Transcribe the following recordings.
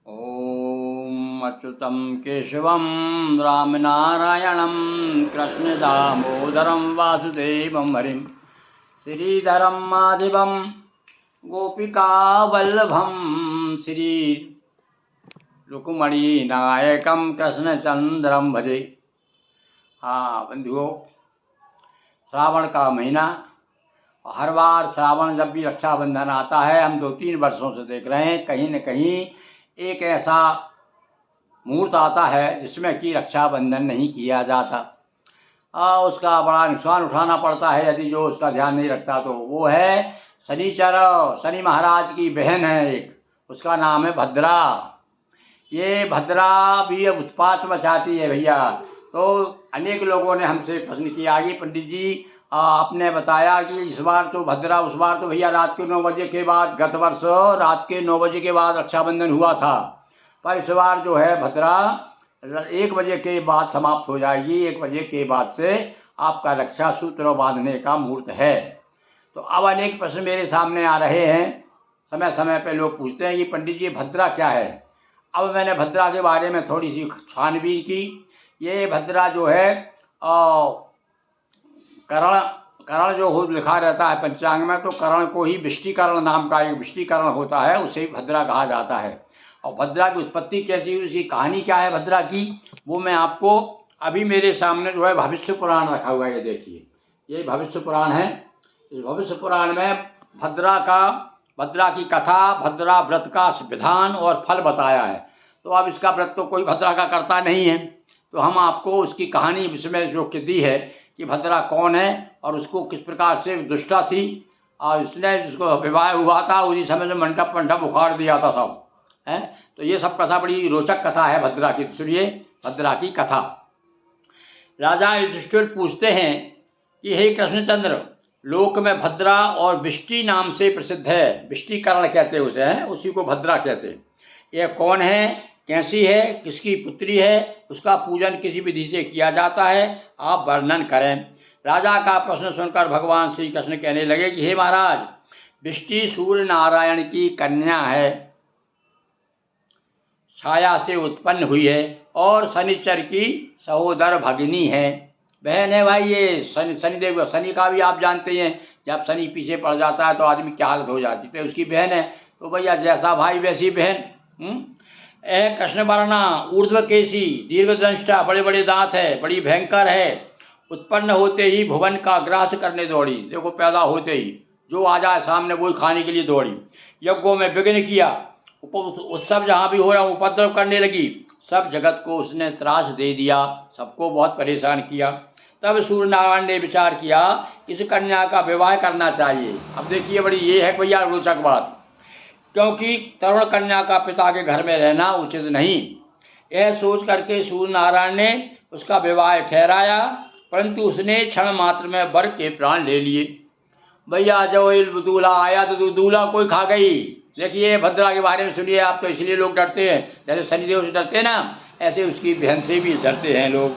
ॐ अच्युतं केशवं रामनारायणं कृष्णदामोदरं वासुदेवं हरिं श्रीधरं माधवं गोपिकावल्लभं श्री रुक्मणीनायकं कृष्णचंद्रम भजे। हाँ बंधुओं, श्रावण का महीना, हर बार श्रावण जब भी रक्षाबंधन आता है हम 2-3 वर्षों से देख रहे हैं कहीं न कहीं एक ऐसा मुहूर्त आता है जिसमें कि रक्षाबंधन नहीं किया जाता। उसका बड़ा नुकसान उठाना पड़ता है यदि जो उसका ध्यान नहीं रखता तो। वो है शनिचर, शनि महाराज की बहन है एक, उसका नाम है भद्रा। ये भद्रा भी उत्पात मचाती है भैया। तो अनेक लोगों ने हमसे प्रश्न किया कि पंडित जी आपने बताया कि इस बार तो भद्रा, उस बार तो भैया रात के 9 बजे के बाद, गत वर्ष रात के 9 बजे के बाद रक्षाबंधन हुआ था, पर इस बार जो है भद्रा 1 बजे के बाद समाप्त हो जाएगी। 1 बजे के बाद से आपका रक्षा सूत्र बांधने का मुहूर्त है। तो अब अनेक प्रश्न मेरे सामने आ रहे हैं, समय समय पर लोग पूछते हैं कि पंडित जी भद्रा क्या है। अब मैंने भद्रा के बारे में थोड़ी सी छानबीन की। ये भद्रा जो है करण जो हो लिखा रहता है पंचांग में, तो करण को ही विष्टिकरण नाम का एक विष्टिकरण होता है, उसे भद्रा कहा जाता है। और भद्रा की उत्पत्ति कैसी हुई, उसकी कहानी क्या है भद्रा की, वो मैं आपको अभी मेरे सामने जो है भविष्य पुराण रखा हुआ है, ये देखिए, ये भविष्य पुराण है। इस भविष्य पुराण में भद्रा की कथा, भद्रा व्रत का विधान और फल बताया है। तो अब इसका व्रत तो कोई भद्रा का करता नहीं है, तो हम आपको उसकी कहानी इसमें जो दी है कि भद्रा कौन है और उसको किस प्रकार से दुष्टा थी, और इसने जिसको विवाह हुआ था उसी समय में मंडप उखाड़ दिया था सब है। तो ये सब कथा बड़ी रोचक कथा है भद्रा की। सुनिए भद्रा की कथा। राजा युधिष्ठिर पूछते हैं कि हे कृष्णचंद्र, लोक में भद्रा और विष्टि नाम से प्रसिद्ध है, विष्टिकरण कहते हैं उसे, हैं उसी को भद्रा कहते हैं। यह कौन है, कैसी है, किसकी पुत्री है, उसका पूजन किसी विधि से किया जाता है, आप वर्णन करें। राजा का प्रश्न सुनकर भगवान श्री कृष्ण कहने लगे कि हे महाराज, विष्टि सूर्य नारायण की कन्या है, छाया से उत्पन्न हुई है और शनिचर की सहोदर भगिनी है, बहन है भाई। ये शनिदेव, शनि का भी आप जानते हैं, जब शनि पीछे पड़ जाता है तो आदमी क्या हालत हो जाती है, तो उसकी बहन है। तो भैया जैसा भाई वैसी बहन। कृष्ण वर्णा, ऊर्ध्व केशी, दीर्घदंष्टा, बड़े बड़े दांत है, बड़ी भयंकर है, उत्पन्न होते ही भुवन का ग्रास करने दौड़ी। देखो पैदा होते ही जो आ जाए सामने वही खाने के लिए दौड़ी। यज्ञों में विघ्न किया, उत्सव जहाँ भी हो रहा उपद्रव करने लगी, सब जगत को उसने त्रास दे दिया, सबको बहुत परेशान किया। तब सूर्य नारायण ने विचार किया इस कन्या का विवाह करना चाहिए। अब देखिए बड़ी ये है भैया रोचक बात, क्योंकि तरुण कन्या का पिता के घर में रहना उचित नहीं। यह सोच करके सूर्य नारायण ने उसका विवाह ठहराया, परंतु उसने क्षण मात्र में वर के प्राण ले लिए। भैया जब दूल्हा आया तो दूल्हा कोई खा गई। देखिए भद्रा के बारे में सुनिए आप, तो इसलिए लोग डरते हैं, जैसे शनिदेव से डरते हैं ना, ऐसे उसकी बहन से भी डरते हैं लोग।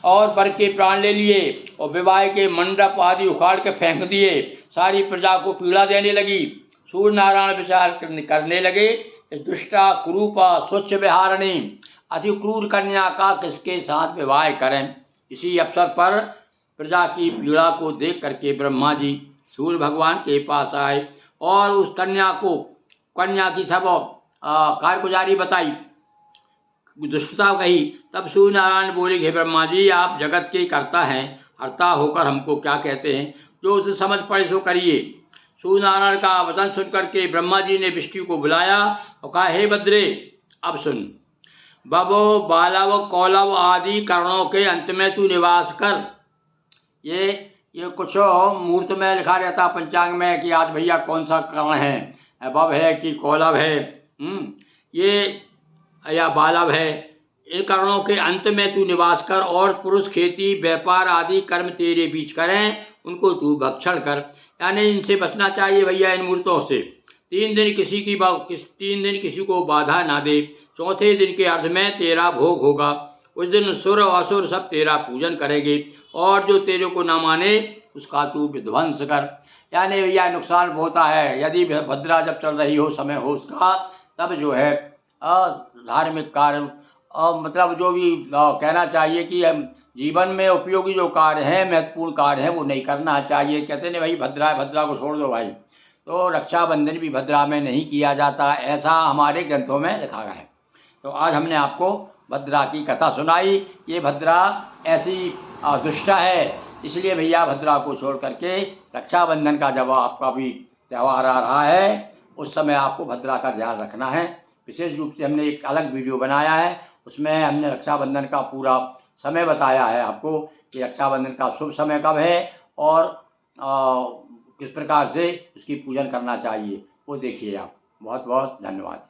और वर के प्राण ले लिए और विवाह के मंडप आदि उखाड़ के फेंक दिए, सारी प्रजा को पीड़ा देने लगी। सूर्य नारायण विचार करने लगे, दुष्टा कुरूपा स्वच्छ विहारिणी अति क्रूर कन्या का किसके साथ विवाह करें। इसी अवसर पर प्रजा की पीड़ा को देख करके ब्रह्मा जी सूर्य भगवान के पास आए और उस कन्या की सब कारगुजारी बताई, दुष्टता कही। तब सूर्य नारायण बोले, हे ब्रह्मा जी, आप जगत के कर्ता हैं, हर्ता होकर हमको क्या कहते हैं, जो उसे समझ पड़े सो करिए। सूर्य नारायण का वचन सुन करके ब्रह्मा जी ने विष्णु को बुलाया और कहा, हे भद्रे, अब सुन, बबो, बालव, कौलव आदि कर्णों के अंत में तू निवास कर। ये कुछ मुहूर्त में लिखा रहता पंचांग में कि आज भैया कौन सा कर्ण है, बब है कि कौलव है, ये या बालव है, इन कर्णों के अंत में तू निवास कर और पुरुष खेती व्यापार आदि कर्म तेरे बीच करें, उनको तू भक्षण कर। यानी इनसे बचना चाहिए भैया, इन मूर्तों से। 3 दिन किसी को बाधा ना दे, चौथे दिन के अर्ध में तेरा भोग होगा। उस दिन सुर और असुर सब तेरा पूजन करेंगे और जो तेरे को ना माने उसका तू विध्वंस कर। यानी भैया नुकसान होता है, यदि भद्रा जब चल रही हो, समय हो उसका, तब जो है धार्मिक कार्य मतलब जो भी कहना चाहिए कि हम जीवन में उपयोगी जो कार्य हैं, महत्वपूर्ण कार्य हैं, वो नहीं करना चाहिए। कहते नहीं भाई भद्रा है, भद्रा को छोड़ दो भाई। तो रक्षाबंधन भी भद्रा में नहीं किया जाता, ऐसा हमारे ग्रंथों में लिखा गया है। तो आज हमने आपको भद्रा की कथा सुनाई। ये भद्रा ऐसी दुष्ट है, इसलिए भैया भद्रा को छोड़ करके रक्षाबंधन का जब आपका भी त्यौहार आ रहा है, उस समय आपको भद्रा का ध्यान रखना है। विशेष रूप से हमने एक अलग वीडियो बनाया है, उसमें हमने रक्षाबंधन का पूरा समय बताया है आपको कि रक्षाबंधन का शुभ समय कब है और किस प्रकार से उसकी पूजन करना चाहिए, वो देखिए आप। बहुत बहुत धन्यवाद।